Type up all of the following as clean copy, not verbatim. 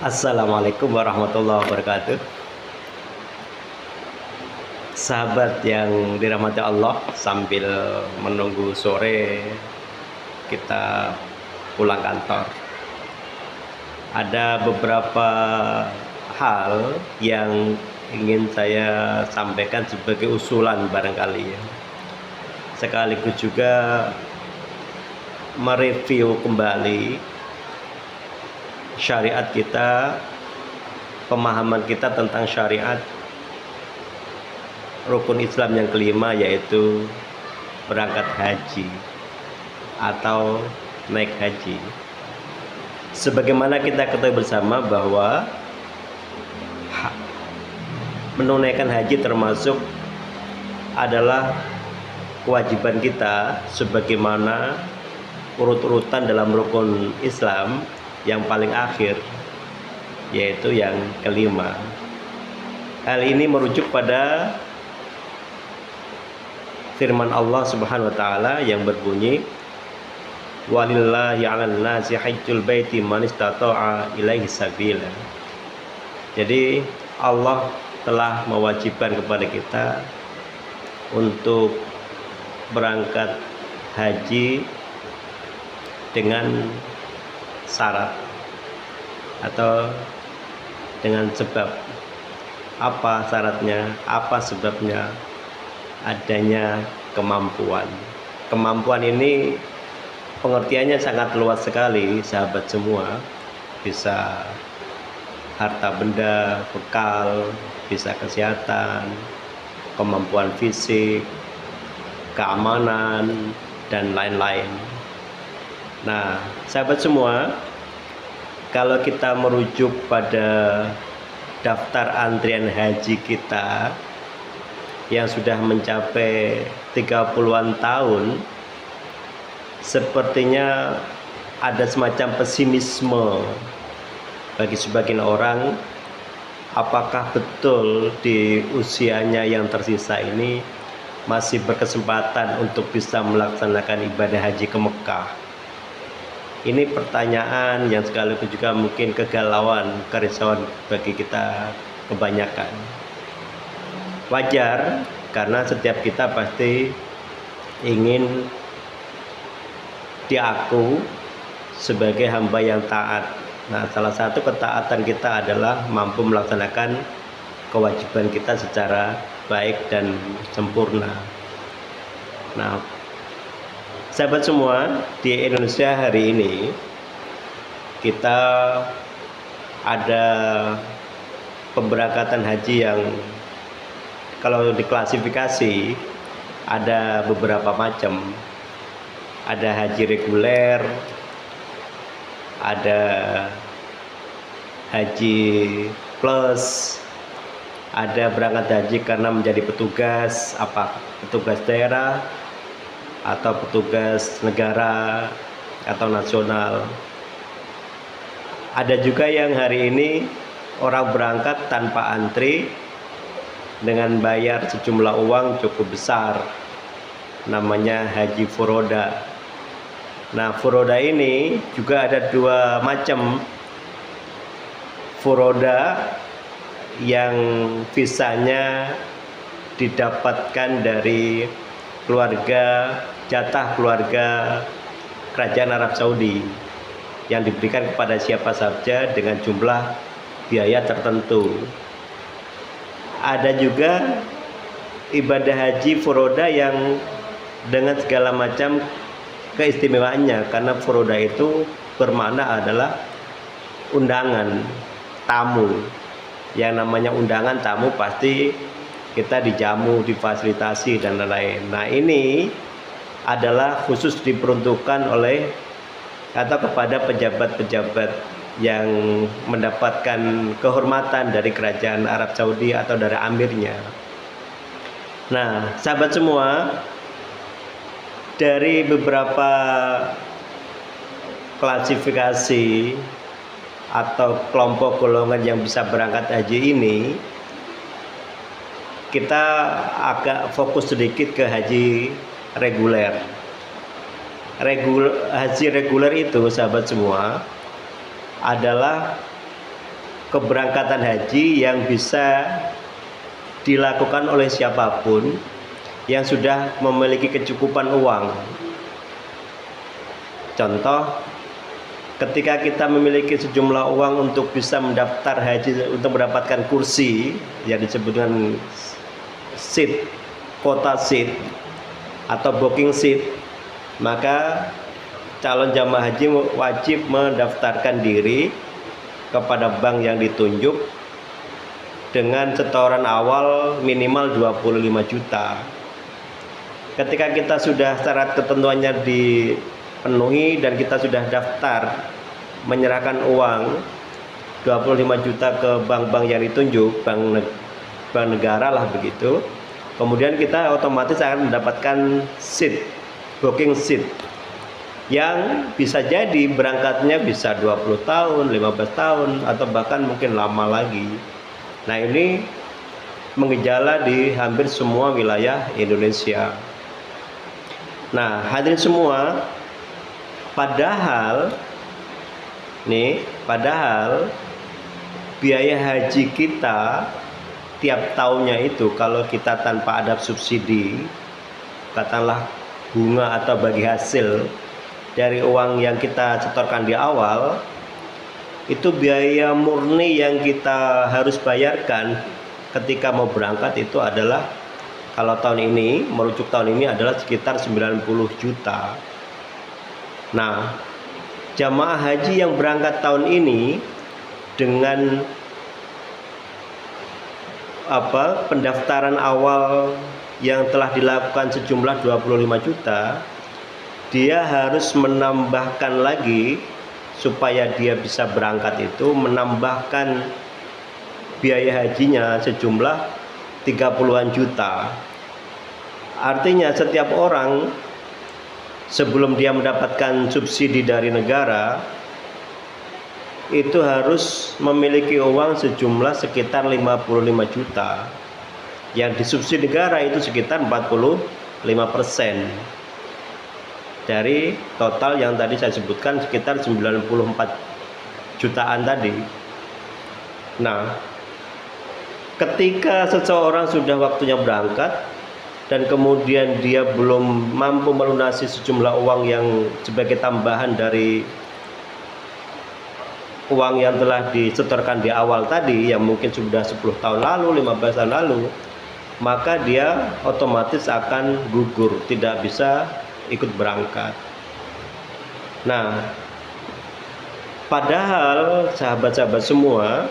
Assalamualaikum warahmatullahi wabarakatuh. Sahabat yang dirahmati Allah, sambil menunggu sore kita pulang kantor, ada beberapa hal yang ingin saya sampaikan sebagai usulan barangkali ya. Sekaligus juga mereview kembali syariat kita, pemahaman kita tentang syariat rukun Islam yang kelima, yaitu berangkat haji atau naik haji. Sebagaimana kita ketahui bersama bahwa menunaikan haji termasuk adalah kewajiban kita sebagaimana urut-urutan dalam rukun Islam yang paling akhir, yaitu yang kelima. Hal ini merujuk pada firman Allah Subhanahu wa taala yang berbunyi, walillahi 'alan nasi hajjul baiti man istata'a ilaihi sabila. Jadi Allah telah mewajibkan kepada kita untuk berangkat haji dengan syarat atau dengan sebab. Apa syaratnya? Apa sebabnya? Adanya kemampuan. Kemampuan ini pengertiannya sangat luas sekali, sahabat semua. Bisa harta benda, bekal, bisa kesehatan, kemampuan fisik, keamanan, dan lain-lain. Nah, sahabat semua, kalau kita merujuk pada daftar antrian haji kita yang sudah mencapai 30-an tahun, sepertinya ada semacam pesimisme bagi sebagian orang. Apakah betul di usianya yang tersisa ini masih berkesempatan untuk bisa melaksanakan ibadah haji ke Mekah? Ini pertanyaan yang sekaligus juga mungkin kegalauan, kerisauan bagi kita kebanyakan. Wajar, karena setiap kita pasti ingin diaku sebagai hamba yang taat. Nah, salah satu ketaatan kita adalah mampu melaksanakan kewajiban kita secara baik dan sempurna. Nah, sahabat semua, di Indonesia hari ini kita ada pemberangkatan haji yang kalau diklasifikasi ada beberapa macam. Ada haji reguler, ada haji plus, ada berangkat haji karena menjadi petugas, petugas daerah atau petugas negara atau nasional. Ada juga yang hari ini orang berangkat tanpa antri dengan bayar sejumlah uang cukup besar, namanya haji furoda. Nah, furoda ini juga ada dua macam. Furoda yang visanya didapatkan dari jatah keluarga kerajaan Arab Saudi yang diberikan kepada siapa saja dengan jumlah biaya tertentu. Ada juga ibadah haji furoda yang dengan segala macam keistimewaannya, karena furoda itu bermakna adalah undangan tamu. Yang namanya undangan tamu pasti kita dijamu, difasilitasi, dan lain-lain. Nah, ini adalah khusus diperuntukkan oleh atau kepada pejabat-pejabat yang mendapatkan kehormatan dari kerajaan Arab Saudi atau dari amirnya. Nah, sahabat semua, dari beberapa klasifikasi atau kelompok golongan yang bisa berangkat haji ini, kita agak fokus sedikit ke haji reguler. Haji reguler itu, sahabat semua, adalah keberangkatan haji yang bisa dilakukan oleh siapapun yang sudah memiliki kecukupan uang. Contoh, ketika kita memiliki sejumlah uang untuk bisa mendaftar haji untuk mendapatkan kursi yang disebut dengan seat, quota seat atau booking seat, maka calon jamaah haji wajib mendaftarkan diri kepada bank yang ditunjuk dengan setoran awal minimal 25 juta. Ketika kita sudah syarat ketentuannya dipenuhi dan kita sudah daftar menyerahkan uang 25 juta ke bank-bank yang ditunjuk, bank negara lah begitu, kemudian kita otomatis akan mendapatkan seat, booking seat, yang bisa jadi berangkatnya bisa 20 tahun, 15 tahun, atau bahkan mungkin lama lagi. Nah, ini mengejala di hampir semua wilayah Indonesia. Nah, hadirin semua, padahal biaya haji kita tiap tahunnya itu kalau kita tanpa ada subsidi, katakanlah bunga atau bagi hasil dari uang yang kita setorkan di awal, itu biaya murni yang kita harus bayarkan ketika mau berangkat itu adalah, kalau tahun ini, merujuk tahun ini adalah sekitar 90 juta. Nah, jamaah haji yang berangkat tahun ini dengan pendaftaran awal yang telah dilakukan sejumlah 25 juta, dia harus menambahkan lagi supaya dia bisa berangkat itu, menambahkan biaya hajinya sejumlah 30-an juta. Artinya setiap orang sebelum dia mendapatkan subsidi dari negara itu harus memiliki uang sejumlah sekitar 55 juta. Yang disubsidi negara itu sekitar 45% dari total yang tadi saya sebutkan sekitar 94 jutaan tadi. Nah, ketika seseorang sudah waktunya berangkat dan kemudian dia belum mampu melunasi sejumlah uang yang sebagai tambahan dari uang yang telah disetorkan di awal tadi, yang mungkin sudah 10 tahun lalu, 15 tahun lalu, maka dia otomatis akan gugur, tidak bisa ikut berangkat. Nah, padahal sahabat-sahabat semua,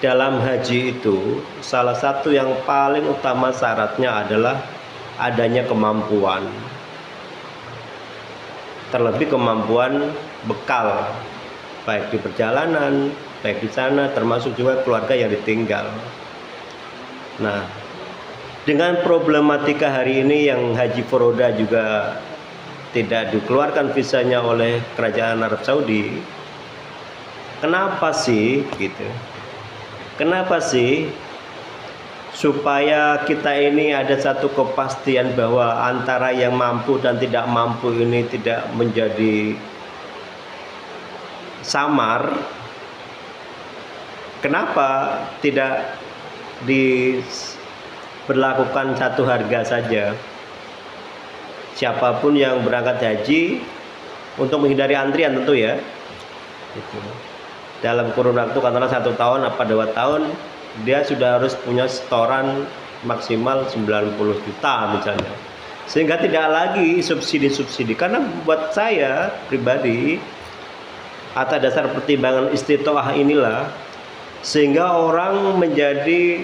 dalam haji itu salah satu yang paling utama syaratnya adalah adanya kemampuan, terlebih kemampuan bekal, baik di perjalanan, baik di sana, termasuk juga keluarga yang ditinggal. Nah, dengan problematika hari ini yang haji furoda juga tidak dikeluarkan visanya oleh kerajaan Arab Saudi, kenapa sih gitu? Kenapa sih? Supaya kita ini ada satu kepastian bahwa antara yang mampu dan tidak mampu ini tidak menjadi samar. Kenapa tidak diberlakukan satu harga saja? Siapapun yang berangkat haji, untuk menghindari antrian tentu ya, dalam kurun waktu katakanlah 1 tahun apa 2 tahun, dia sudah harus punya setoran maksimal 90 juta misalnya, sehingga tidak lagi subsidi-subsidi. Karena buat saya pribadi, atas dasar pertimbangan istitoah inilah, sehingga orang menjadi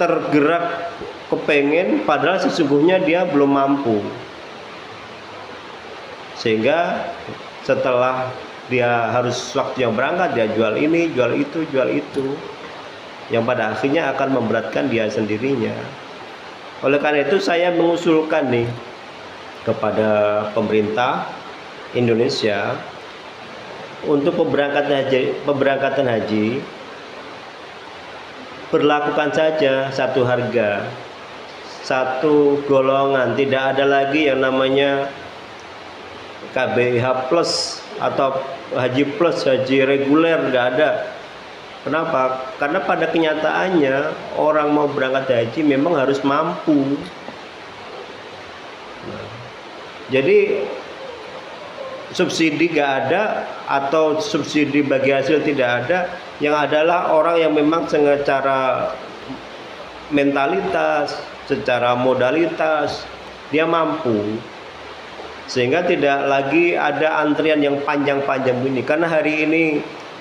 tergerak kepengen, padahal sesungguhnya dia belum mampu, sehingga setelah dia harus waktu yang berangkat, dia jual ini, jual itu, yang pada akhirnya akan memberatkan dia sendirinya. Oleh karena itu saya mengusulkan nih kepada pemerintah Indonesia untuk pemberangkatan haji, berlakukan saja satu harga, satu golongan, tidak ada lagi yang namanya KBH plus atau haji plus, haji reguler, nggak ada. Kenapa? Karena pada kenyataannya orang mau berangkat haji memang harus mampu. Jadi subsidi nggak ada atau subsidi bagi hasil tidak ada, yang adalah orang yang memang secara mentalitas, secara modalitas dia mampu, sehingga tidak lagi ada antrian yang panjang-panjang ini. Karena hari ini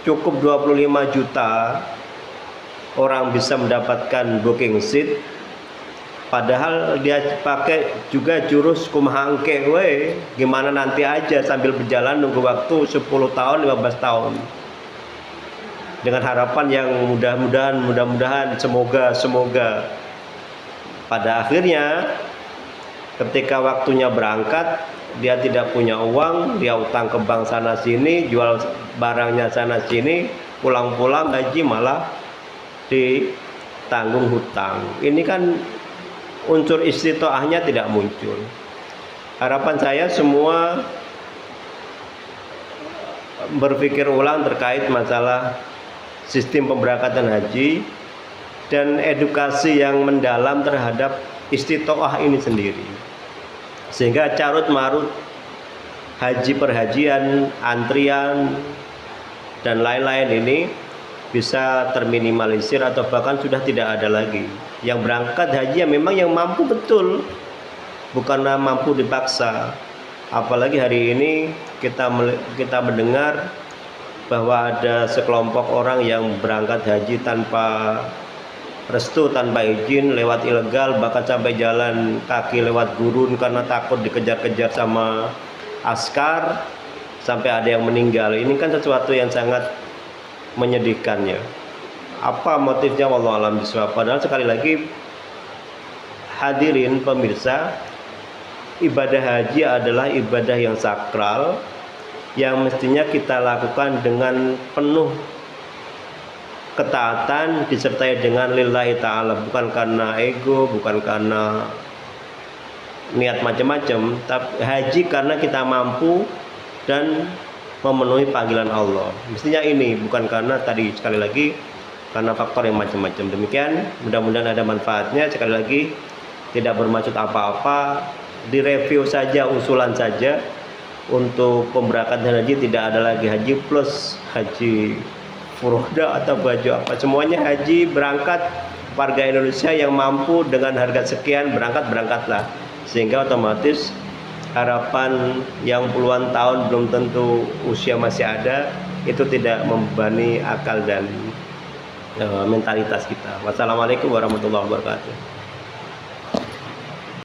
cukup 25 juta orang bisa mendapatkan booking seat, padahal dia pakai juga jurus kumaha engke we, gimana nanti aja sambil berjalan nunggu waktu 10 tahun 15 tahun, dengan harapan yang mudah-mudahan semoga pada akhirnya ketika waktunya berangkat dia tidak punya uang, dia utang ke bank sana sini, jual barangnya sana sini, pulang-pulang haji malah ditanggung hutang. Ini kan unsur istitoahnya tidak muncul. Harapan saya semua berpikir ulang terkait masalah sistem pemberangkatan haji dan edukasi yang mendalam terhadap istitoah ini sendiri, sehingga carut marut haji perhajian, antrian dan lain-lain ini bisa terminimalisir atau bahkan sudah tidak ada lagi. Yang berangkat haji yang memang yang mampu betul, bukanlah mampu dipaksa. Apalagi hari ini kita mendengar bahwa ada sekelompok orang yang berangkat haji tanpa restu, tanpa izin, lewat ilegal, bahkan sampai jalan kaki lewat gurun karena takut dikejar-kejar sama askar, sampai ada yang meninggal. Ini kan sesuatu yang sangat menyedihkan ya. Apa motifnya wallahu alam bishawab. Padahal sekali lagi hadirin pemirsa, ibadah haji adalah ibadah yang sakral yang mestinya kita lakukan dengan penuh ketaatan disertai dengan lillahi ta'ala, bukan karena ego, bukan karena niat macam-macam, tapi haji karena kita mampu dan memenuhi panggilan Allah. Mestinya ini, bukan karena tadi sekali lagi karena faktor yang macam-macam. Demikian, mudah-mudahan ada manfaatnya. Sekali lagi tidak bermaksud apa-apa, direview saja, usulan saja. Untuk pemberangkatan haji tidak ada lagi haji plus, haji furoda atau baju apa, semuanya haji berangkat. Warga Indonesia yang mampu dengan harga sekian berangkatlah, sehingga otomatis harapan yang puluhan tahun belum tentu usia masih ada itu tidak membebani akal dan mentalitas kita. Wassalamualaikum warahmatullahi wabarakatuh.